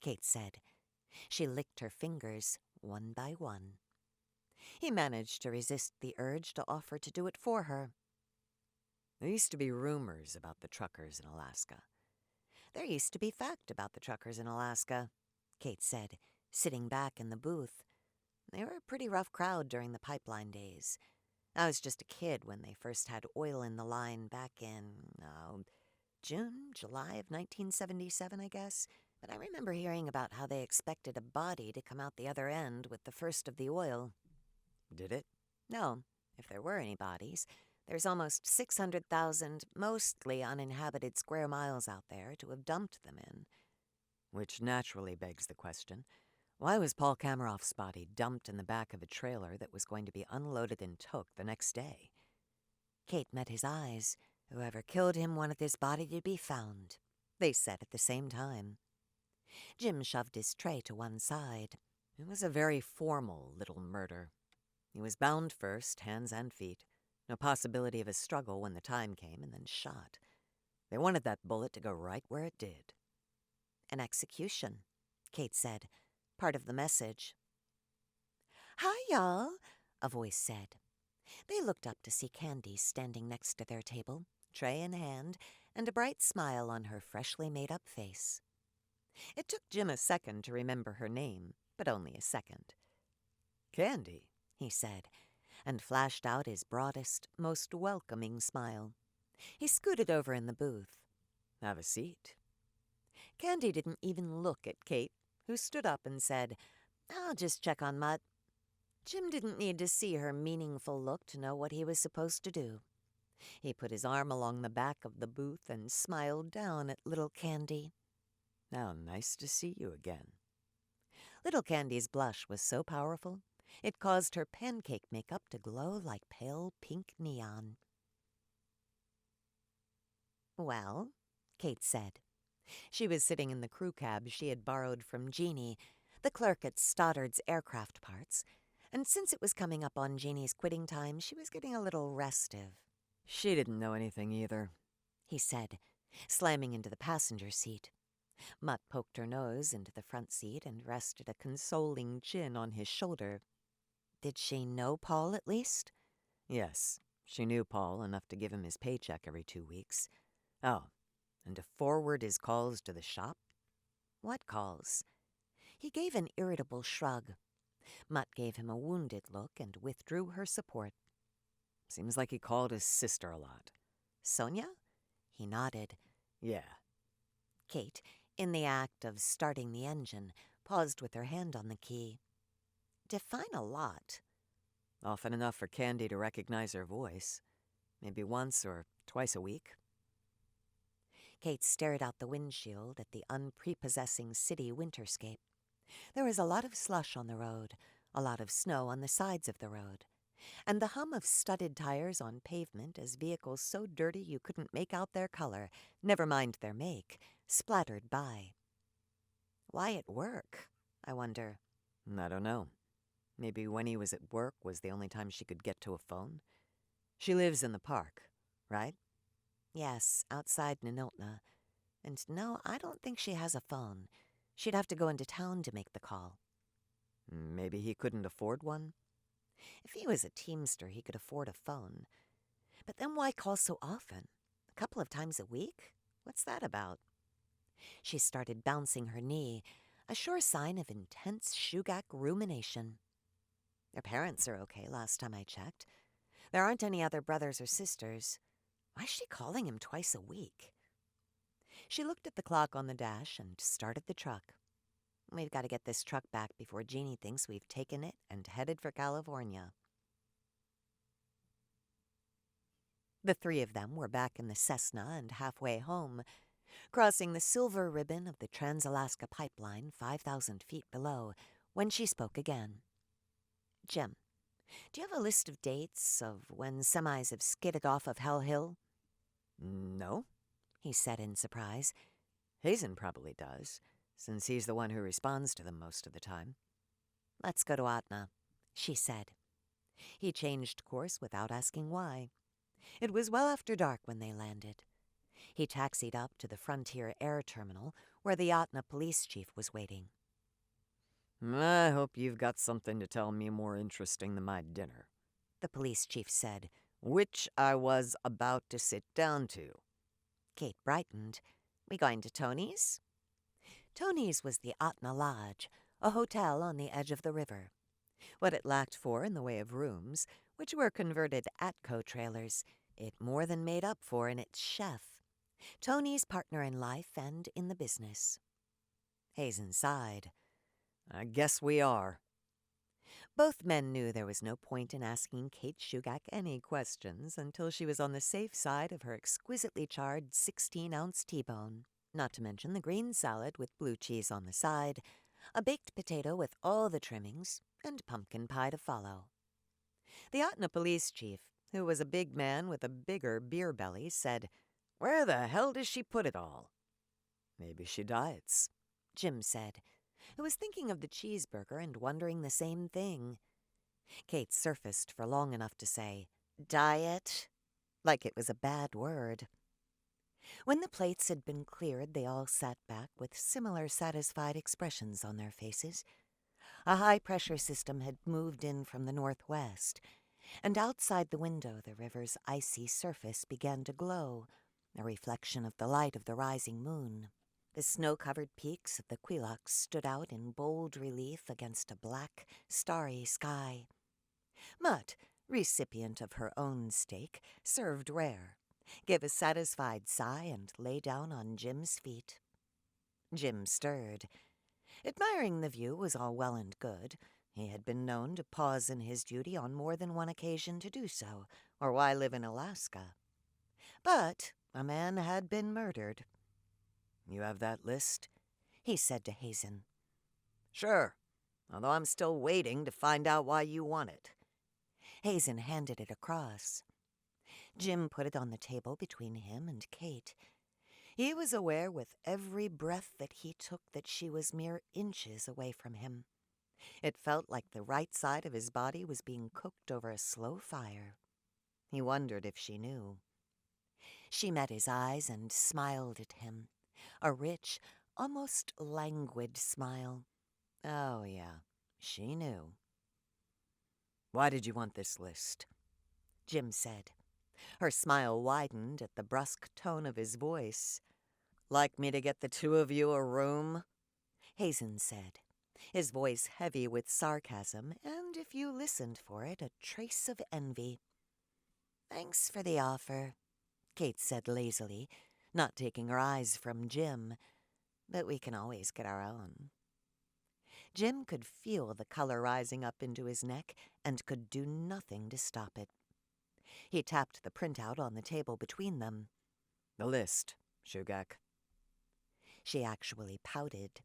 Kate said. She licked her fingers one by one. He managed to resist the urge to offer to do it for her. There used to be rumors about the truckers in Alaska. There used to be fact about the truckers in Alaska, Kate said, sitting back in the booth. They were a pretty rough crowd during the pipeline days. I was just a kid when they first had oil in the line back in, July of 1977, I guess. But I remember hearing about how they expected a body to come out the other end with the first of the oil. Did it? No, if there were any bodies. There's almost 600,000 mostly uninhabited square miles out there to have dumped them in. Which naturally begs the question, why was Paul Kameroff's body dumped in the back of a trailer that was going to be unloaded in Tok the next day? Kate met his eyes. Whoever killed him wanted his body to be found, they said at the same time. Jim shoved his tray to one side. It was a very formal little murder. He was bound first, hands and feet. No possibility of a struggle when the time came, and then shot. They wanted that bullet to go right where it did. An execution, Kate said, part of the message. Hi, y'all, a voice said. They looked up to see Candy standing next to their table, tray in hand, and a bright smile on her freshly made-up face. It took Jim a second to remember her name, but only a second. Candy, he said, and flashed out his broadest, most welcoming smile. He scooted over in the booth. Have a seat. Candy didn't even look at Kate, who stood up and said, "I'll just check on Mutt." Jim didn't need to see her meaningful look to know what he was supposed to do. He put his arm along the back of the booth and smiled down at little Candy. "Now, nice to see you again." Little Candy's blush was so powerful, it caused her pancake makeup to glow like pale pink neon. "Well," Kate said. She was sitting in the crew cab she had borrowed from Jeannie, the clerk at Stoddard's Aircraft Parts, and since it was coming up on Jeannie's quitting time, she was getting a little restive. "She didn't know anything either," he said, slamming into the passenger seat. Mutt poked her nose into the front seat and rested a consoling chin on his shoulder. Did she know Paul, at least? "Yes, she knew Paul enough to give him his paycheck every 2 weeks. Oh, and to forward his calls to the shop?" What calls? He gave an irritable shrug. Mutt gave him a wounded look and withdrew her support. "Seems like he called his sister a lot." Sonia? He nodded. "Yeah." Kate, in the act of starting the engine, paused with her hand on the key. Define a lot. "Often enough for Candy to recognize her voice. Maybe once or twice a week." Kate stared out the windshield at the unprepossessing city winterscape. There was a lot of slush on the road, a lot of snow on the sides of the road, and the hum of studded tires on pavement as vehicles so dirty you couldn't make out their color, never mind their make, splattered by. Why at work, I wonder? "I don't know. Maybe when he was at work was the only time she could get to a phone. She lives in the park, right?" Yes, outside Ninotna. And no, I don't think she has a phone. She'd have to go into town to make the call. "Maybe he couldn't afford one." If he was a teamster, he could afford a phone. But then why call so often? A couple of times a week? What's that about? She started bouncing her knee, a sure sign of intense Shugak rumination. Their parents are okay last time I checked. There aren't any other brothers or sisters. Why is she calling him twice a week? She looked at the clock on the dash and started the truck. We've got to get this truck back before Jeannie thinks we've taken it and headed for California. The three of them were back in the Cessna and halfway home, crossing the silver ribbon of the Trans-Alaska Pipeline 5,000 feet below, when she spoke again. "Jim, do you have a list of dates of when semis have skidded off of Hell Hill?" "No," he said in surprise. "Hazen probably does, since he's the one who responds to them most of the time." "Let's go to Atna," she said. He changed course without asking why. It was well after dark when they landed. He taxied up to the Frontier Air Terminal, where the Atna police chief was waiting. "I hope you've got something to tell me more interesting than my dinner," the police chief said. "Which I was about to sit down to." Kate brightened. "We going to Tony's?" Tony's was the Atna Lodge, a hotel on the edge of the river. What it lacked for in the way of rooms, which were converted Atco trailers, it more than made up for in its chef, Tony's partner in life and in the business. Hazen sighed. "I guess we are." Both men knew there was no point in asking Kate Shugak any questions until she was on the safe side of her exquisitely charred 16-ounce T-bone, not to mention the green salad with blue cheese on the side, a baked potato with all the trimmings, and pumpkin pie to follow. The Atna police chief, who was a big man with a bigger beer belly, said, "Where the hell does she put it all?" "Maybe she diets," Jim said, who was thinking of the cheeseburger and wondering the same thing. Kate surfaced for long enough to say, "Diet?" like it was a bad word. When the plates had been cleared, they all sat back with similar satisfied expressions on their faces. A high-pressure system had moved in from the northwest, and outside the window the river's icy surface began to glow, a reflection of the light of the rising moon. The snow-covered peaks of the Quilaks stood out in bold relief against a black, starry sky. Mutt, recipient of her own steak, served rare, gave a satisfied sigh and lay down on Jim's feet. Jim stirred. Admiring the view was all well and good. He had been known to pause in his duty on more than one occasion to do so, or why live in Alaska? But a man had been murdered. You have that list? He said to Hazen. Sure, although I'm still waiting to find out why you want it. Hazen handed it across. Jim put it on the table between him and Kate. He was aware with every breath that he took that she was mere inches away from him. It felt like the right side of his body was being cooked over a slow fire. He wondered if she knew. She met his eyes and smiled at him, a rich, almost languid smile. Oh, yeah, she knew. Why did you want this list? Jim said. Her smile widened at the brusque tone of his voice. Like me to get the two of you a room? Hazen said, his voice heavy with sarcasm and, if you listened for it, a trace of envy. Thanks for the offer, Kate said lazily, not taking her eyes from Jim. But we can always get our own. Jim could feel the color rising up into his neck and could do nothing to stop it. He tapped the printout on the table between them. The list, Shugak. She actually pouted.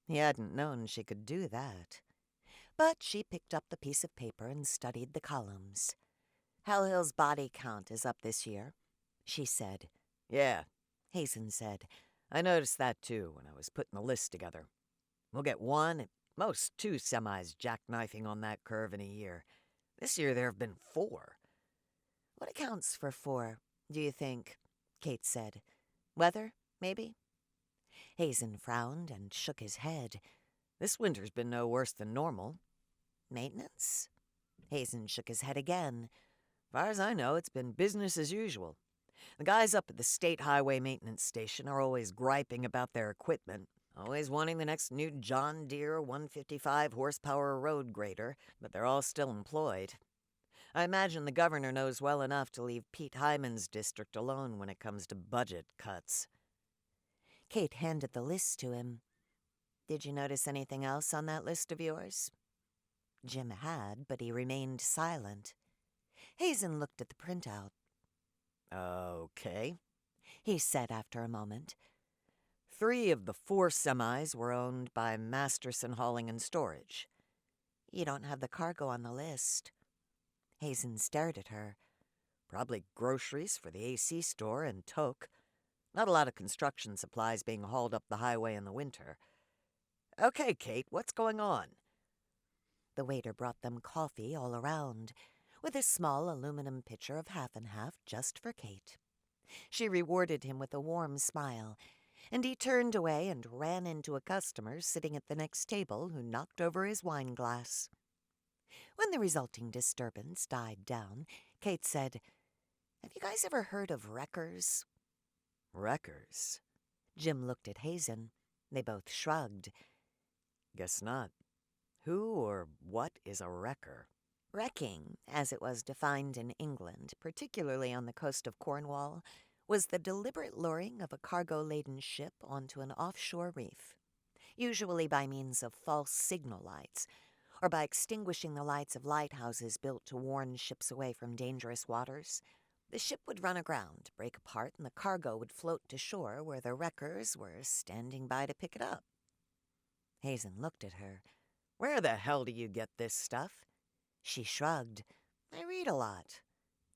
He hadn't known she could do that. But she picked up the piece of paper and studied the columns. Hell Hill's body count is up this year, she said. Yeah, Hazen said. I noticed that too when I was putting the list together. We'll get one, at most two semis jackknifing on that curve in a year. This year there have been 4. What accounts for 4, do you think? Kate said. Weather, maybe? Hazen frowned and shook his head. This winter's been no worse than normal. Maintenance? Hazen shook his head again. As far as I know, it's been business as usual. The guys up at the State Highway Maintenance Station are always griping about their equipment, always wanting the next new John Deere 155 horsepower road grader, but they're all still employed. I imagine the governor knows well enough to leave Pete Hyman's district alone when it comes to budget cuts. Kate handed the list to him. Did you notice anything else on that list of yours? Jim had, but he remained silent. Hazen looked at the printout. Okay, he said after a moment. 3 of the 4 semis were owned by Masterson Hauling and Storage. You don't have the cargo on the list. Hazen stared at her. Probably groceries for the AC store and Toke. Not a lot of construction supplies being hauled up the highway in the winter. Okay, Kate, what's going on? The waiter brought them coffee all around, with a small aluminum pitcher of half and half just for Kate. She rewarded him with a warm smile, and he turned away and ran into a customer sitting at the next table who knocked over his wine glass. When the resulting disturbance died down, Kate said, Have you guys ever heard of wreckers? Wreckers? Jim looked at Hazen. They both shrugged. Guess not. Who or what is a wrecker? Wrecking, as it was defined in England, particularly on the coast of Cornwall, was the deliberate luring of a cargo-laden ship onto an offshore reef, usually by means of false signal lights, or by extinguishing the lights of lighthouses built to warn ships away from dangerous waters. The ship would run aground, break apart, and the cargo would float to shore where the wreckers were standing by to pick it up. Hazen looked at her. Where the hell do you get this stuff? She shrugged. I read a lot.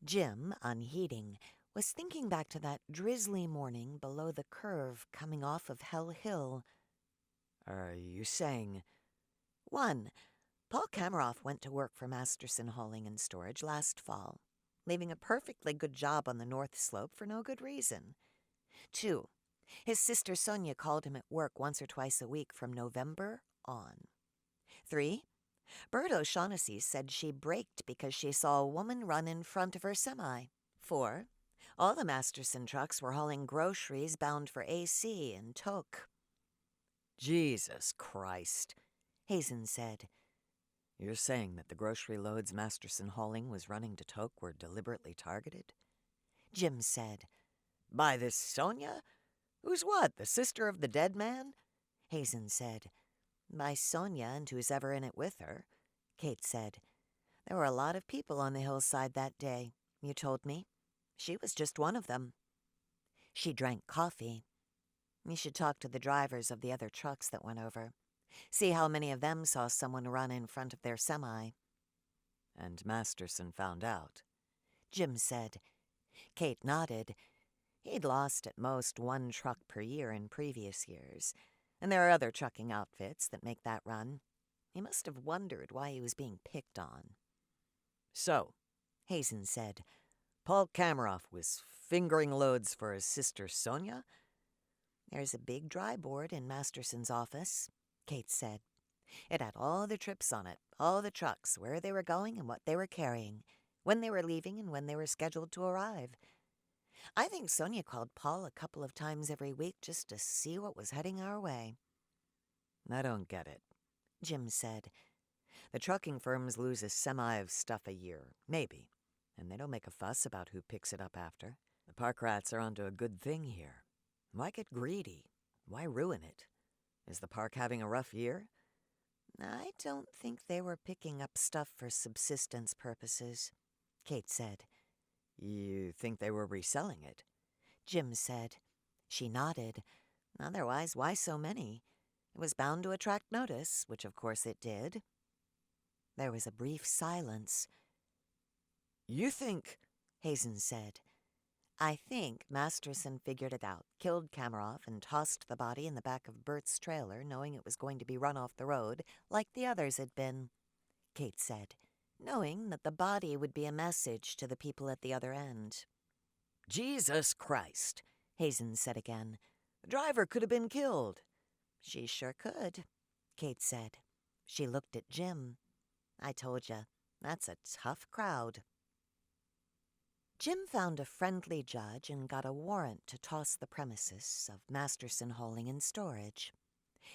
Jim, unheeding, was thinking back to that drizzly morning below the curve coming off of Hell Hill. Are you saying? 1. Paul Kameroff went to work for Masterson Hauling and Storage last fall, leaving a perfectly good job on the North Slope for no good reason. 2. His sister Sonia called him at work once or twice a week from November on. 3. Bert O'Shaughnessy said she braked because she saw a woman run in front of her semi. 4. All the Masterson trucks were hauling groceries bound for AC and Toke. Jesus Christ, Hazen said. You're saying that the grocery loads Masterson Hauling was running to Toke were deliberately targeted? Jim said. By this Sonia? Who's what, the sister of the dead man? Hazen said. By Sonia and who's ever in it with her, Kate said. There were a lot of people on the hillside that day, you told me. She was just one of them. She drank coffee. You should talk to the drivers of the other trucks that went over. See how many of them saw someone run in front of their semi. And Masterson found out, Jim said. Kate nodded. He'd lost at most one truck per year in previous years, and there are other trucking outfits that make that run. He must have wondered why he was being picked on. So, Hazen said, Paul Kameroff was fingering loads for his sister Sonia? There's a big dry board in Masterson's office, Kate said. It had all the trips on it, all the trucks, where they were going and what they were carrying, when they were leaving and when they were scheduled to arrive. I think Sonia called Paul a couple of times every week just to see what was heading our way. I don't get it, Jim said. The trucking firms lose a semi of stuff a year, maybe, and they don't make a fuss about who picks it up after. The park rats are onto a good thing here. Why get greedy? Why ruin it? Is the park having a rough year? I don't think they were picking up stuff for subsistence purposes, Kate said. You think they were reselling it? Jim said. She nodded. Otherwise, why so many? It was bound to attract notice, which of course it did. There was a brief silence. You think, Hazen said. I think Masterson figured it out, killed Kameroff, and tossed the body in the back of Bert's trailer, knowing it was going to be run off the road, like the others had been, Kate said, knowing that the body would be a message to the people at the other end. Jesus Christ, Hazen said again. The driver could have been killed. She sure could, Kate said. She looked at Jim. I told you, that's a tough crowd. Jim found a friendly judge and got a warrant to toss the premises of Masterson Hauling and Storage.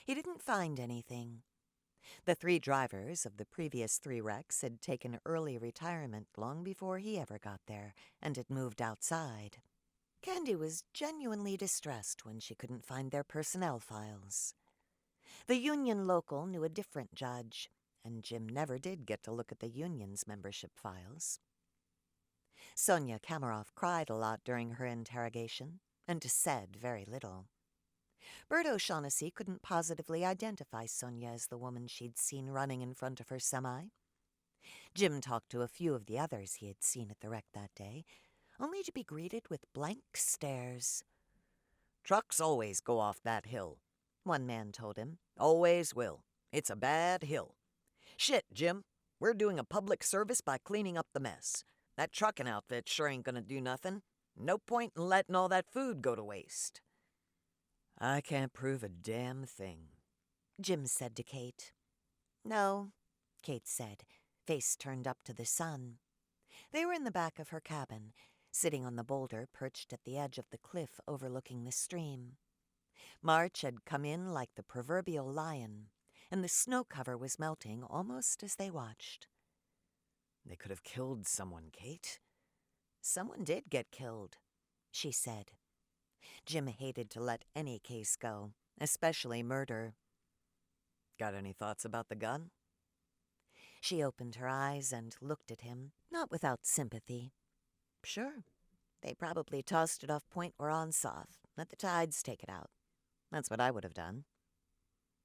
He didn't find anything. The 3 drivers of the previous 3 wrecks had taken early retirement long before he ever got there and had moved outside. Candy was genuinely distressed when she couldn't find their personnel files. The union local knew a different judge, and Jim never did get to look at the union's membership files. Sonia Kameroff cried a lot during her interrogation, and said very little. Bert O'Shaughnessy couldn't positively identify Sonia as the woman she'd seen running in front of her semi. Jim talked to a few of the others he had seen at the wreck that day, only to be greeted with blank stares. Trucks always go off that hill, one man told him. Always will. It's a bad hill. Shit, Jim. We're doing a public service by cleaning up the mess. That trucking outfit sure ain't gonna do nothing. No point in letting all that food go to waste. I can't prove a damn thing, Jim said to Kate. No, Kate said, face turned up to the sun. They were in the back of her cabin, sitting on the boulder perched at the edge of the cliff overlooking the stream. March had come in like the proverbial lion, and the snow cover was melting almost as they watched. They could have killed someone, Kate. Someone did get killed, she said. Jim hated to let any case go, especially murder. Got any thoughts about the gun? She opened her eyes and looked at him, not without sympathy. Sure, they probably tossed it off Point Woronsoff, let the tides take it out. That's what I would have done.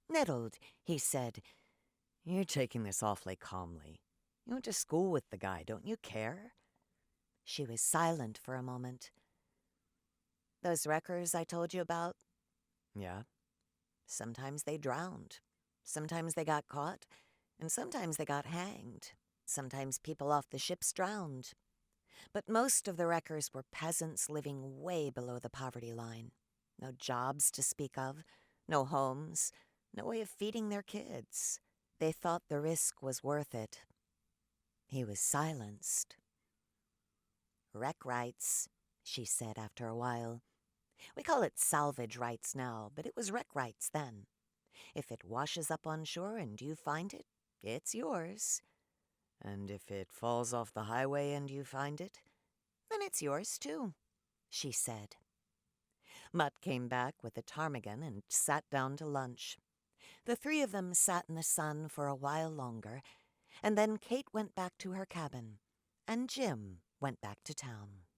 Nettled, he said, You're taking this awfully calmly. You went to school with the guy, don't you care? She was silent for a moment. Those wreckers I told you about? Yeah? Sometimes they drowned. Sometimes they got caught. And sometimes they got hanged. Sometimes people off the ships drowned. But most of the wreckers were peasants living way below the poverty line. No jobs to speak of, no homes, no way of feeding their kids. They thought the risk was worth it. He was silenced. Wreck rights, she said after a while. We call it salvage rights now, but it was wreck rights then. If it washes up on shore and you find it, it's yours. And if it falls off the highway and you find it? Then it's yours too, she said. Mutt came back with a ptarmigan and sat down to lunch. The three of them sat in the sun for a while longer, and then Kate went back to her cabin, and Jim went back to town.